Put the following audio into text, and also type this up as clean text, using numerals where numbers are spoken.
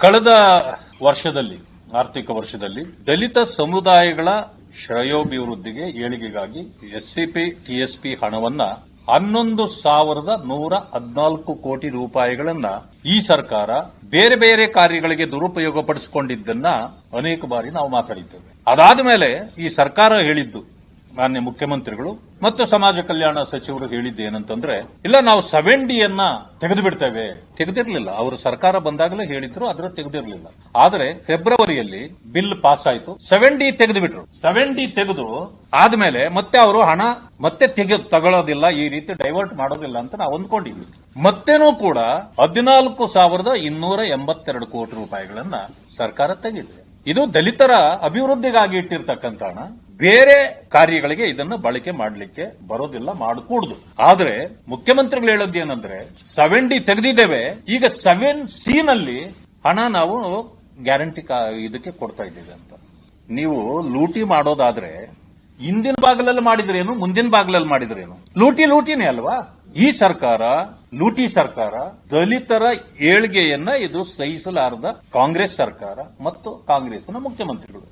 ಕಳೆದ ವರ್ಷದಲ್ಲಿ ಆರ್ಥಿಕ ವರ್ಷದಲ್ಲಿ ದಲಿತ ಸಮುದಾಯಗಳ ಶ್ರೇಯೋಭಿವೃದ್ಧಿಗೆ ಏಳಿಗೆಗಾಗಿ ಎಸ್ಸಿಪಿ ಟಿಎಸ್ಪಿ ಹಣವನ್ನ 11,114 ಕೋಟಿ ರೂಪಾಯಿಗಳನ್ನ ಈ ಸರ್ಕಾರ ಬೇರೆ ಬೇರೆ ಕಾರ್ಯಗಳಿಗೆ ದುರುಪಯೋಗಪಡಿಸಿಕೊಂಡಿದ್ದನ್ನ ಅನೇಕ ಬಾರಿ ನಾವು ಮಾತಾಡಿದ್ದೇವೆ. ಅದಾದ ಮೇಲೆ ಈ ಸರ್ಕಾರ ಹೇಳಿದ್ದು, ಮಾನ್ಯ ಮುಖ್ಯಮಂತ್ರಿಗಳು ಮತ್ತು ಸಮಾಜ ಕಲ್ಯಾಣ ಸಚಿವರು ಹೇಳಿದ್ದು ಏನಂತಂದ್ರೆ, ಇಲ್ಲ ನಾವು 70ಯನ್ನ ತೆಗೆದು ಬಿಡ್ತೇವೆ. ತೆಗೆದಿರಲಿಲ್ಲ, ಅವರು ಸರ್ಕಾರ ಬಂದಾಗಲೇ ಹೇಳಿದ್ರು, ಅದರ ತೆಗೆದಿರಲಿಲ್ಲ. ಆದರೆ ಫೆಬ್ರವರಿಯಲ್ಲಿ ಬಿಲ್ ಪಾಸ್ ಆಯಿತು, 70 ತೆಗೆದು ಬಿಟ್ರು. 70 ತೆಗೆದು ಆದ್ಮೇಲೆ ಮತ್ತೆ ಅವರು ಹಣ ಮತ್ತೆ ತಗೊಳ್ಳೋದಿಲ್ಲ, ಈ ರೀತಿ ಡೈವರ್ಟ್ ಮಾಡೋದಿಲ್ಲ ಅಂತ ನಾವು ಅಂದ್ಕೊಂಡಿದ್ವಿ. ಮತ್ತೇನೂ ಕೂಡ 14,282 ಕೋಟಿ ರೂಪಾಯಿಗಳನ್ನ ಸರ್ಕಾರ ತೆಗೆದಿದೆ. ಇದು ದಲಿತರ ಅಭಿವೃದ್ಧಿಗಾಗಿ ಇಟ್ಟಿರ್ತಕ್ಕಂಥ ಹಣ. ಬೇರೆ ಕಾರ್ಯಗಳಿಗೆ ಇದನ್ನು ಬಳಕೆ ಮಾಡಲಿಕ್ಕೆ ಬರೋದಿಲ್ಲ, ಮಾಡಕೂಡದು. ಆದ್ರೆ ಮುಖ್ಯಮಂತ್ರಿಗಳು ಹೇಳೋದೇನಂದ್ರೆ 70 ತೆಗೆದಿದ್ದೇವೆ, ಈಗ 7C ನಲ್ಲಿ ಹಣ ನಾವು ಗ್ಯಾರಂಟಿ ಇದಕ್ಕೆ ಕೊಡ್ತಾ ಇದ್ದೀವಿ ಅಂತ. ನೀವು ಲೂಟಿ ಮಾಡೋದಾದ್ರೆ ಹಿಂದಿನ ಭಾಗದಲ್ಲಿ ಮಾಡಿದ್ರೇನು, ಮುಂದಿನ ಭಾಗದಲ್ಲಿ ಮಾಡಿದ್ರೇನು? ಲೂಟಿನೇ ಅಲ್ವಾ? ಈ ಸರ್ಕಾರ ಲೂಟಿ ಸರ್ಕಾರ, ದಲಿತರ ಏಳ್ಗೆಯನ್ನ ಇದು ಸಹಿಸಲಾರದ ಕಾಂಗ್ರೆಸ್ ಸರ್ಕಾರ ಮತ್ತು ಕಾಂಗ್ರೆಸ್ನ ಮುಖ್ಯಮಂತ್ರಿಗಳು.